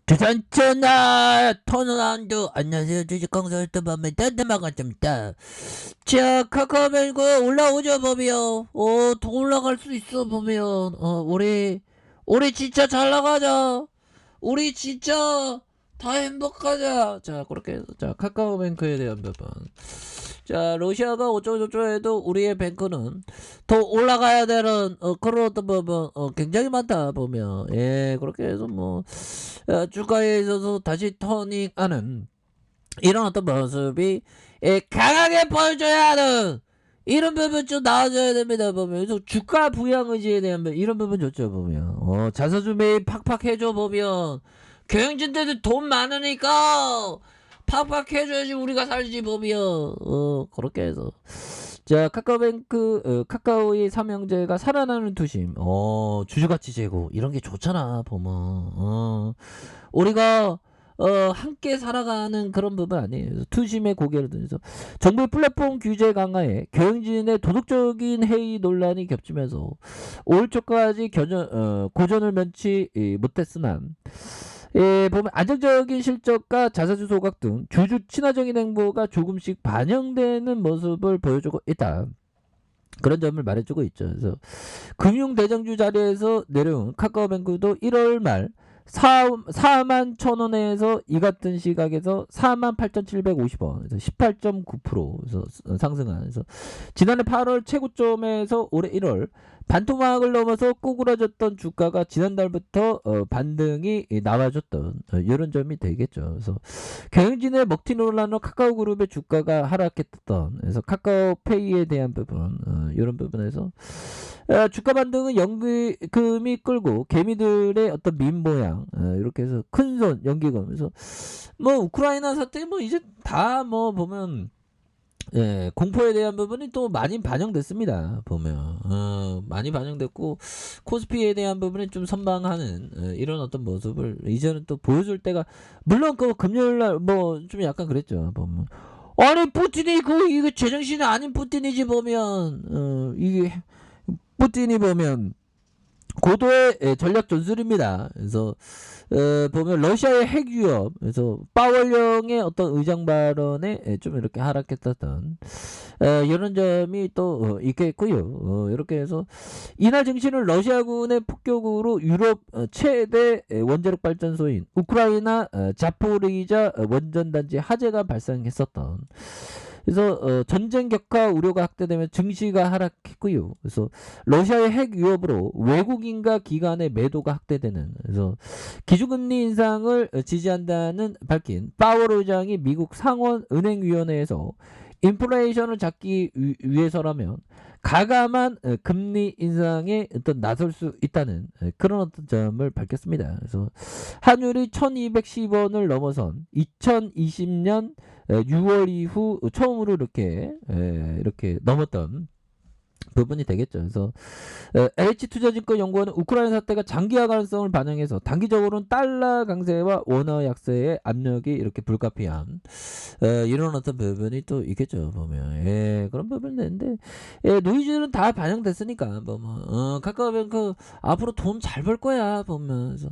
주산천하 턴어라운드. 안녕하세요, 주식강사였던 밤에 딴딴반갑습니다. 자, 카카오뱅크 올라오죠 보면. 더 올라갈 수 있어 보면. 우리 진짜 잘 나가자. 우리 진짜 다 행복하자. 자, 그렇게 해서 자, 카카오뱅크에 대한 부분. 자, 러시아가 어쩌고저쩌고 해도 우리의 뱅크는 더 올라가야 되는 그런 어떤 부분 굉장히 많다 보면. 예, 그렇게 해서 뭐 주가에 있어서 다시 터닝하는 이런 어떤 모습이 강하게 보여줘야 하는 이런 부분 좀 나와줘야 됩니다 보면. 그래서 주가 부양 의지에 대한 이런 부분 좋죠 보면. 자사주 매입 팍팍 해줘 보면. 경영진들도 돈 많으니까 팍팍 해줘야지 우리가 살지 보면. 그렇게 해서 자, 카카오뱅크 카카오의 삼형제가 살아나는 투심, 주주가치 제고 이런 게 좋잖아 보면. 우리가 함께 살아가는 그런 부분 아니에요. 그래서 투심의 고개를 들면서 정부의 플랫폼 규제 강화에 경영진의 도덕적인 해이 논란이 겹치면서 5월 초까지 고전을 면치 못했으나 보면 안정적인 실적과 자사주 소각 등 주주 친화적인 행보가 조금씩 반영되는 모습을 보여주고 있다. 그런 점을 말해주고 있죠. 그래서 금융대장주 자리에서 내려온 카카오뱅크도 1월 말 4만 1,000원에서 이 같은 시각에서 48,750원, 그래서 18.9% 상승하면서 지난해 8월 최고점에서 올해 1월 반토막을 넘어서 꼬꾸라졌던 주가가 지난달부터 반등이 나와줬던 이런 점이 되겠죠. 그래서 경영진의 먹튀 논란으로 카카오그룹의 주가가 하락했던, 그래서 카카오페이에 대한 부분, 이런 부분에서 주가 반등은 연기금이 끌고 개미들의 어떤 민모양, 이렇게 해서 큰손 연기금. 그래서 뭐 우크라이나 사태 뭐 이제 다 뭐 보면 공포에 대한 부분이 또 많이 반영됐습니다 보면. 많이 반영됐고 코스피에 대한 부분이 좀 선방하는 이런 어떤 모습을 이제는 또 보여줄 때가, 물론 그 금요일날 뭐 좀 약간 그랬죠 보면. 아니 푸틴이 이거 제정신이 아닌 푸틴이지 보면. 이게 푸틴이 보면 고도의 전략 전술입니다. 그래서 보면 러시아의 핵 위협, 그래서 파월령의 어떤 의장 발언에 좀 이렇게 하락했었던 이런 점이 또 있겠고요. 이렇게 해서 이날 증시는 러시아군의 폭격으로 유럽 최대 원자력 발전소인 우크라이나 자포리자 원전단지 화재가 발생했었던, 그래서 전쟁 격화 우려가 확대되면 증시가 하락했고요. 그래서 러시아의 핵 위협으로 외국인과 기관의 매도가 확대되는, 그래서 기준금리 인상을 지지한다는 밝힌 파월 의장이 미국 상원은행위원회에서 인플레이션을 잡기 위해서라면 가감한 금리 인상에 어떤 나설 수 있다는 그런 어떤 점을 밝혔습니다. 그래서 환율이 1210원을 넘어선 2020년 6월 이후 처음으로 이렇게 넘었던 부분이 되겠죠. 그래서 H투자증권연구원은 우크라이나 사태가 장기화 가능성을 반영해서 단기적으로는 달러 강세와 원화 약세의 압력이 이렇게 불가피한 이런 어떤 부분이 또 있겠죠 보면. 그런 부분이 있는데 노이즈는 다 반영됐으니까 보면 카카오뱅크 앞으로 돈 잘 벌 거야 보면. 그래서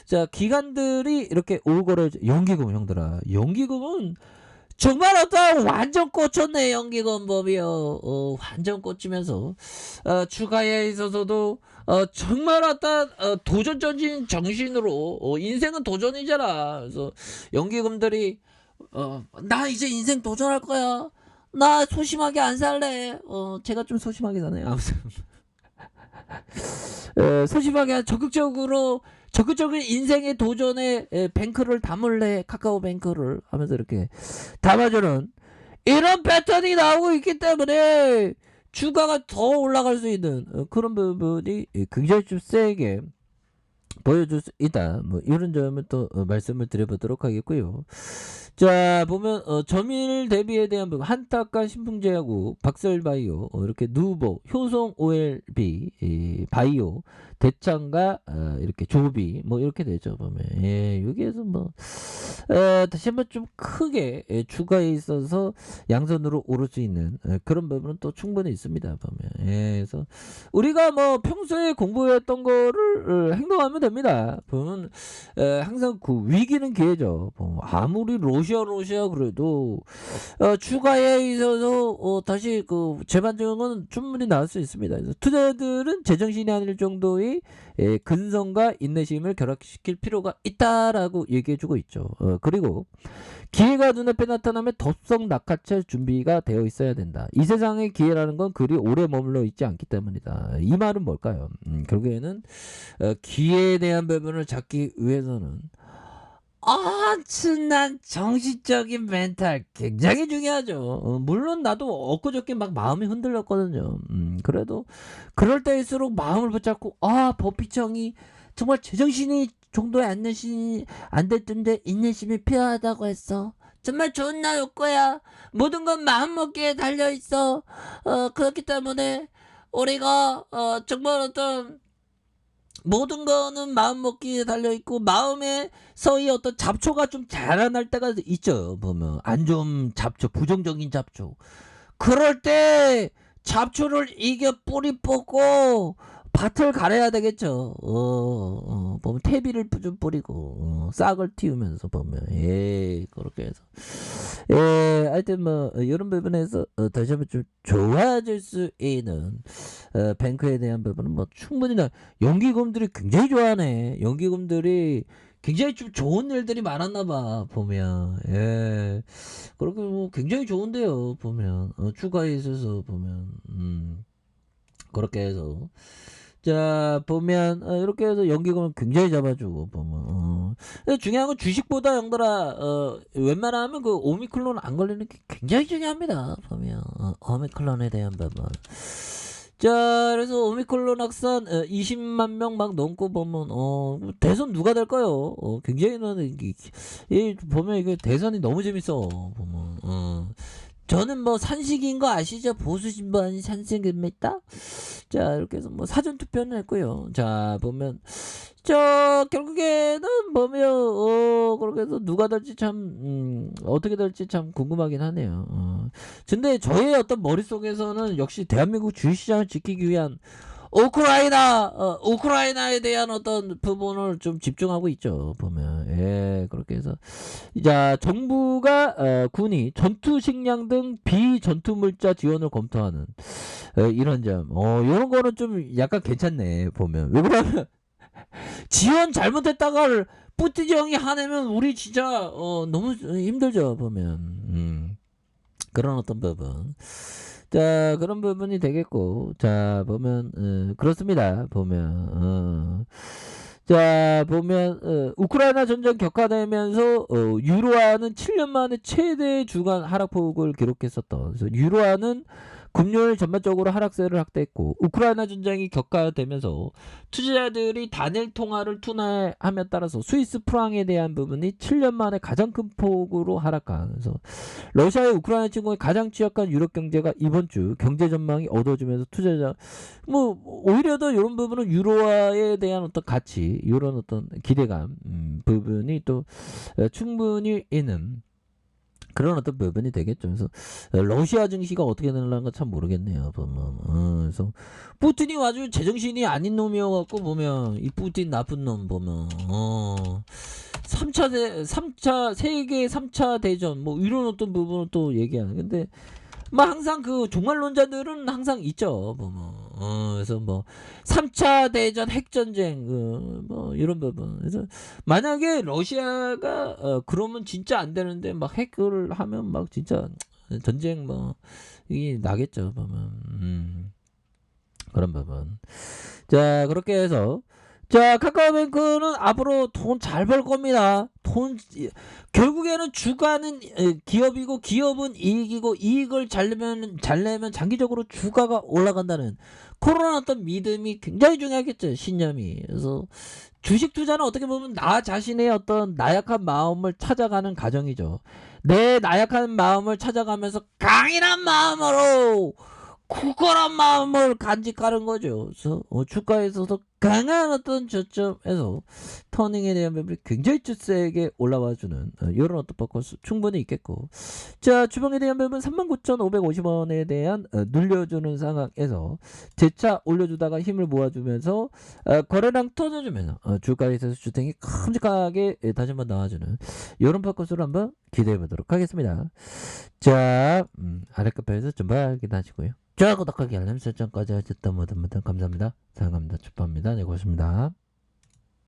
자, 기관들이 이렇게 올거래. 연기금 형들아, 연기금은 정말 어떤 완전 꽂혔네 연기금 법이요. 완전 꽂히면서 주가에 있어서도 정말 어떤 도전적인 정신으로, 인생은 도전이잖아. 그래서 연기금들이 나 이제 인생 도전할 거야. 나 소심하게 안 살래. 제가 좀 소심하게 사네요. 아무튼 소심하게 적극적인 인생의 도전에 뱅크를 담을래, 카카오뱅크를 하면서 이렇게 담아주는 이런 패턴이 나오고 있기 때문에 주가가 더 올라갈 수 있는 그런 부분이 굉장히 좀 세게 보여줄 수 있다. 뭐 이런 점을 또 말씀을 드려보도록 하겠고요. 자, 보면 점일 대비에 대한 부분, 한타카 신풍제약국, 박설바이오, 이렇게 누보, 효성 OLB 바이오, 대창과 이렇게 조비 뭐 이렇게 되죠 보면. 예, 여기에서 뭐 다시 한번 좀 크게 주가에 있어서 양선으로 오를 수 있는 그런 부분은 또 충분히 있습니다 보면. 예, 그래서 우리가 뭐 평소에 공부했던 거를 행동하면 됩니다 보면. 항상 그 위기는 기회죠. 뭐 아무리 러시아 그래도 주가에 있어서 다시 그 재반등은 충분히 나올 수 있습니다. 그래서 투자자들은 제정신이 아닐 정도의 근성과 인내심을 결합시킬 필요가 있다라고 얘기해주고 있죠. 그리고 기회가 눈앞에 나타나면 덥석 낚아챌 준비가 되어 있어야 된다. 이 세상의 기회라는 건 그리 오래 머물러 있지 않기 때문이다. 이 말은 뭘까요? 결국에는 기회에 대한 부분을 잡기 위해서는 엄청난 정신적인 멘탈 굉장히 중요하죠. 물론 나도 엊그저께 막 마음이 흔들렸거든요. 그래도 그럴 때일수록 마음을 붙잡고 버피청이 정말 제정신이 정도에 안 될 텐데 인내심이 필요하다고 했어. 정말 좋은 날 올 거야. 모든 건 마음먹기에 달려있어. 그렇기 때문에 우리가 정말 어떤 모든 거는 마음먹기에 달려있고 마음에서의 어떤 잡초가 좀 자라날 때가 있죠 보면. 안 좋은 잡초, 부정적인 잡초. 그럴 때 잡초를 이겨 뿌리 뽑고 밭을 갈아야 되겠죠. 보면 퇴비를 좀 뿌리고 싹을 틔우면서 보면. 그렇게 해서 하여튼 뭐 이런 부분에서 다시 한번 좀 좋아질 수 있는 뱅크에 대한 부분은 뭐 충분히 연기금들이 굉장히 좋아하네. 연기금들이 굉장히 좀 좋은 일들이 많았나 봐 보면. 그렇게 뭐 굉장히 좋은데요 보면. 주가에 있어서 보면. 그렇게 해서 자 보면 이렇게 해서 연기금을 굉장히 잡아주고 보면. 근데 중요한 건 주식보다 영들아 웬만하면 그 오미클론 안 걸리는 게 굉장히 중요합니다 보면. 오미클론에 대한 부분. 자 그래서 오미클론 확산 20만 명 막 넘고 보면 대선 누가 될까요? 굉장히 보면 이게 대선이 너무 재밌어 보면. 저는 뭐 산식인 거 아시죠? 보수 진보하는 산식입니다. 자 이렇게 해서 뭐 사전 투표는 했고요. 자 보면 결국에는 보면 그렇게 해서 누가 될지 참 어떻게 될지 참 궁금하긴 하네요. 근데 저의 어떤 머릿속에서는 역시 대한민국 주식시장을 지키기 위한 우크라이나에 대한 어떤 부분을 좀 집중하고 있죠 보면. 그렇게 해서 자 정부가 군이 전투 식량 등 비전투 물자 지원을 검토하는 이런 점. 이런 거는 좀 약간 괜찮네 보면. 왜 그러면 지원 잘못했다가 뿌띠지 형이 화내면 우리 진짜 너무 힘들죠 보면. 그런 어떤 부분. 자 그런 부분이 되겠고. 자 보면 그렇습니다 보면. 자 보면 우크라이나 전쟁 격화되면서 유로화는 7년 만에 최대 주간 하락폭을 기록했었던. 그래서 유로화는 금요일 전반적으로 하락세를 확대했고 우크라이나 전쟁이 격화되면서 투자자들이 단일 통화를 투자함에 따라서 스위스 프랑에 대한 부분이 7년 만에 가장 큰 폭으로 하락하면서 러시아의 우크라이나 침공에 가장 취약한 유럽 경제가 이번 주 경제 전망이 어두워지면서 투자자 뭐 오히려 더 이런 부분은 유로화에 대한 어떤 가치 이런 어떤 기대감 부분이 또 충분히 있는 그런 어떤 부분이 되겠죠. 그래서 러시아 증시가 어떻게 되는 건 참 모르겠네요. 보면. 그래서 푸틴이 아주 제정신이 아닌 놈이어갖고 보면 이 푸틴 나쁜 놈 보면 3차 세계 3차 대전 뭐 이런 어떤 부분을 또 얘기하는. 근데 뭐 항상 그 종말론자들은 항상 있죠. 그래서 뭐 3차 대전 핵전쟁 뭐 이런 부분. 그래서 만약에 러시아가 그러면 진짜 안 되는데 막 핵을 하면 막 진짜 전쟁 뭐 이게 나겠죠. 보면. 그런 부분. 자 그렇게 해서 자 카카오뱅크는 앞으로 돈 잘 벌 겁니다. 결국에는 주가는 기업이고 기업은 이익이고 이익을 잘 내면 장기적으로 주가가 올라간다는 그런 어떤 믿음이 굉장히 중요하겠죠. 신념이. 그래서 주식 투자는 어떻게 보면 나 자신의 어떤 나약한 마음을 찾아가는 과정이죠. 내 나약한 마음을 찾아가면서 강인한 마음으로 굳건한 마음을 간직하는 거죠. 그래서 주가에서도 강한 어떤 저점에서 터닝에 대한 매물이 굉장히 세게 올라와주는 이런 어떤 퍼커스 충분히 있겠고, 자 주봉에 대한 매물은 39,550원에 대한 눌려주는 상황에서 재차 올려주다가 힘을 모아주면서 거래량 터져주면서 주가에서 주택이 큼직하게 다시 한번 나와주는 이런 퍼커스를 한번 기대해 보도록 하겠습니다. 자 아랫카페에서 좀 확인하시고요. 자 구독하기 알람 설정까지 하셨던 모든 분들 감사합니다. 사랑합니다. 축복합니다. 네 고맙습니다.